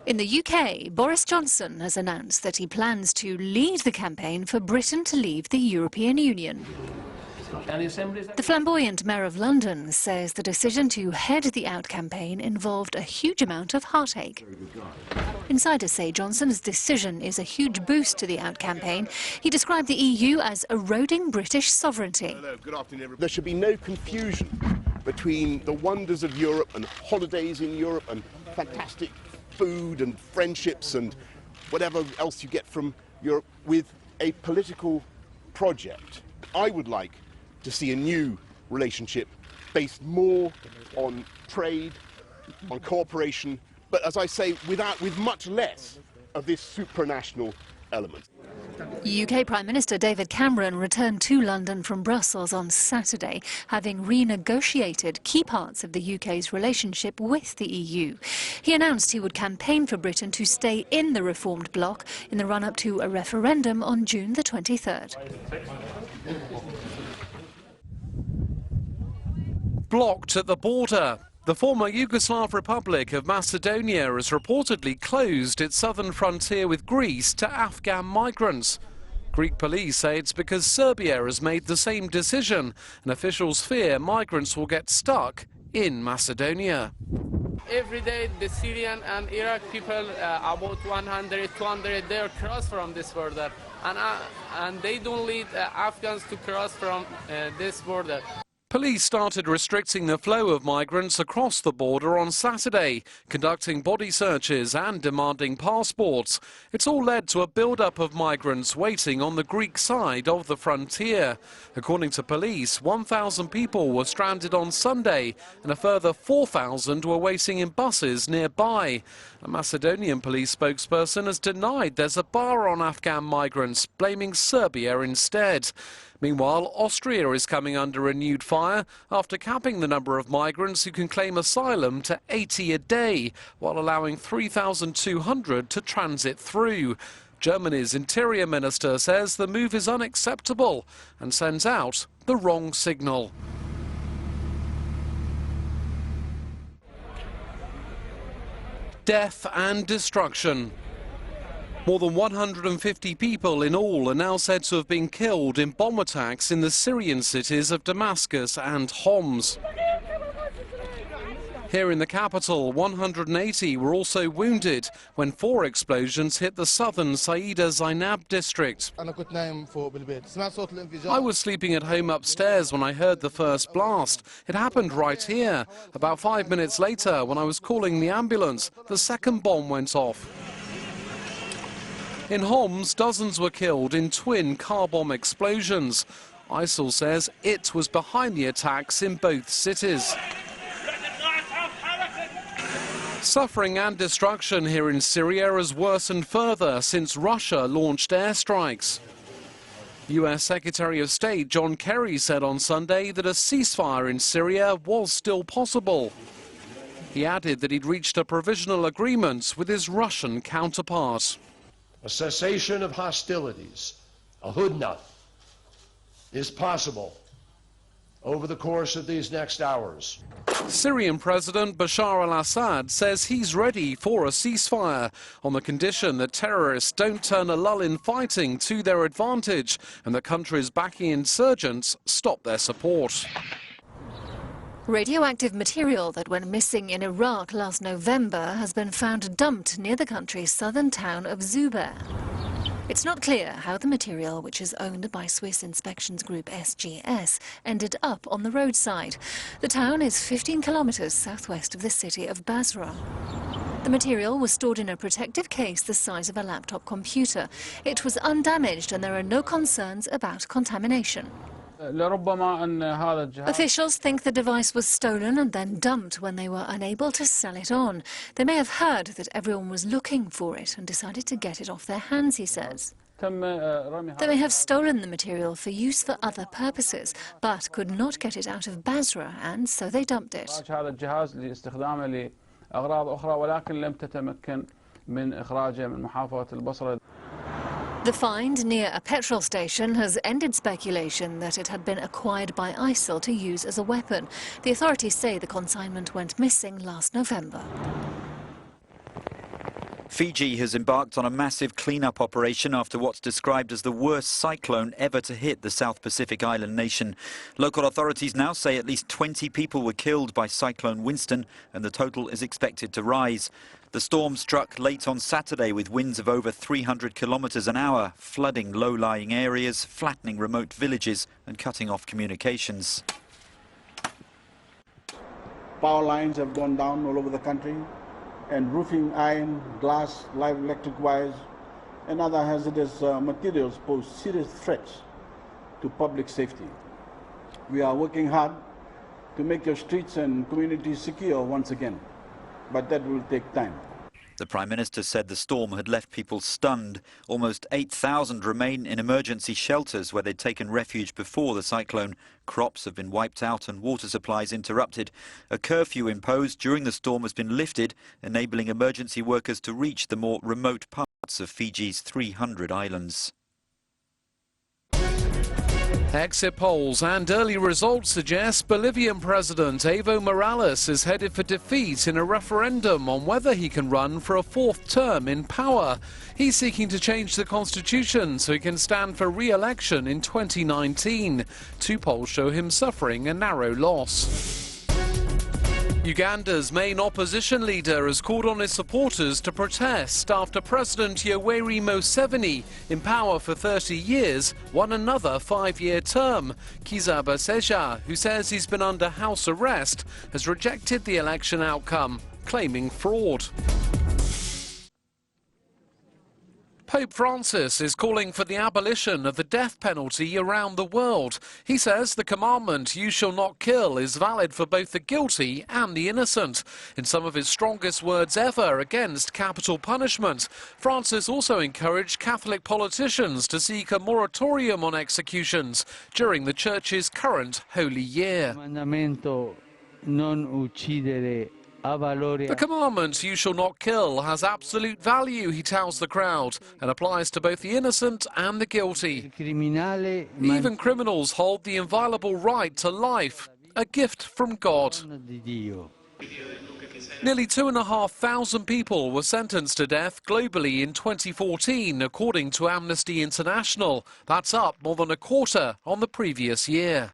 In the UK, Boris Johnson has announced that he plans to lead the campaign for Britain to leave the European Union. The flamboyant Mayor of London says the decision to head the Out campaign involved a huge amount of heartache. Insiders say Johnson's decision is a huge boost to the Out campaign. He described the EU as eroding British sovereignty. Hello, good afternoon, everybody. There should be no confusion between the wonders of Europe and holidays in Europe and fantastic food and friendships and whatever else you get from Europe with a political project. I would like to see a new relationship based more on trade, on cooperation, but as I say, with much less of this supranational element. UK Prime Minister David Cameron returned to London from Brussels on Saturday, having renegotiated key parts of the UK's relationship with the EU. He announced he would campaign for Britain to stay in the reformed bloc in the run-up to a referendum on June the 23rd. Blocked at the border. The former Yugoslav Republic of Macedonia has reportedly closed its southern frontier with Greece to Afghan migrants. Greek police say it's because Serbia has made the same decision, and officials fear migrants will get stuck in Macedonia. Every day the Syrian and Iraq people, about 100, 200, they cross from this border, and they don't let Afghans to cross from this border. Police started restricting the flow of migrants across the border on Saturday, conducting body searches and demanding passports. It's all led to a build-up of migrants waiting on the Greek side of the frontier. According to police, 1,000 people were stranded on Sunday and a further 4,000 were waiting in buses nearby. A Macedonian police spokesperson has denied there's a bar on Afghan migrants, blaming Serbia instead. Meanwhile, Austria is coming under renewed fire after capping the number of migrants who can claim asylum to 80 a day, while allowing 3,200 to transit through. Germany's Interior Minister says the move is unacceptable and sends out the wrong signal. Death and destruction. More than 150 people in all are now said to have been killed in bomb attacks in the Syrian cities of Damascus and Homs. Here in the capital, 180 were also wounded when 4 explosions hit the southern Saida Zainab district. I was sleeping at home upstairs when I heard the first blast. It happened right here. About 5 minutes later, when I was calling the ambulance, the second bomb went off. In Homs, dozens were killed in twin car bomb explosions. ISIL says it was behind the attacks in both cities. Suffering and destruction here in Syria has worsened further since Russia launched airstrikes. US Secretary of State John Kerry said on Sunday that a ceasefire in Syria was still possible. He added that he'd reached a provisional agreement with his Russian counterpart. A cessation of hostilities, a hudna, is possible over the course of these next hours. Syrian President Bashar al-Assad says he's ready for a ceasefire on the condition that terrorists don't turn a lull in fighting to their advantage and that countries backing insurgents stop their support. Radioactive material that went missing in Iraq last November has been found dumped near the country's southern town of Zubair. It's not clear how the material, which is owned by Swiss inspections group SGS, ended up on the roadside. The town is 15 kilometers southwest of the city of Basra. The material was stored in a protective case the size of a laptop computer. It was undamaged and there are no concerns about contamination. Officials think the device was stolen and then dumped when they were unable to sell it on. They may have heard that everyone was looking for it and decided to get it off their hands, he says. They may have stolen the material for use for other purposes, but could not get it out of Basra, and so they dumped it. The find near a petrol station has ended speculation that it had been acquired by ISIL to use as a weapon. The authorities say the consignment went missing last November. Fiji has embarked on a massive clean-up operation after what's described as the worst cyclone ever to hit the South Pacific island nation. Local authorities now say at least 20 people were killed by Cyclone Winston, and the total is expected to rise. The storm struck late on Saturday with winds of over 300 kilometers an hour, flooding low-lying areas, flattening remote villages and cutting off communications. Power lines have gone down all over the country, and roofing iron, glass, live electric wires, and other hazardous materials pose serious threats to public safety. We are working hard to make your streets and communities secure once again, but that will take time. The Prime Minister said the storm had left people stunned. Almost 8,000 remain in emergency shelters where they'd taken refuge before the cyclone. Crops have been wiped out and water supplies interrupted. A curfew imposed during the storm has been lifted, enabling emergency workers to reach the more remote parts of Fiji's 300 islands. Exit polls and early results suggest Bolivian President Evo Morales is headed for defeat in a referendum on whether he can run for a fourth term in power. He's seeking to change the constitution so he can stand for re-election in 2019. Two polls show him suffering a narrow loss. Uganda's main opposition leader has called on his supporters to protest after President Yoweri Museveni, in power for 30 years, won another 5-year term. Kizza Besigye, who says he's been under house arrest, has rejected the election outcome, claiming fraud. Pope Francis is calling for the abolition of the death penalty around the world. He says the commandment, "You shall not kill," is valid for both the guilty and the innocent. In some of his strongest words ever against capital punishment, Francis also encouraged Catholic politicians to seek a moratorium on executions during the Church's current Holy Year. The commandment, "You shall not kill," has absolute value, he tells the crowd, and applies to both the innocent and the guilty. Even criminals hold the inviolable right to life, a gift from God. Nearly 2,500 people were sentenced to death globally in 2014, according to Amnesty International. That's up more than a quarter on the previous year.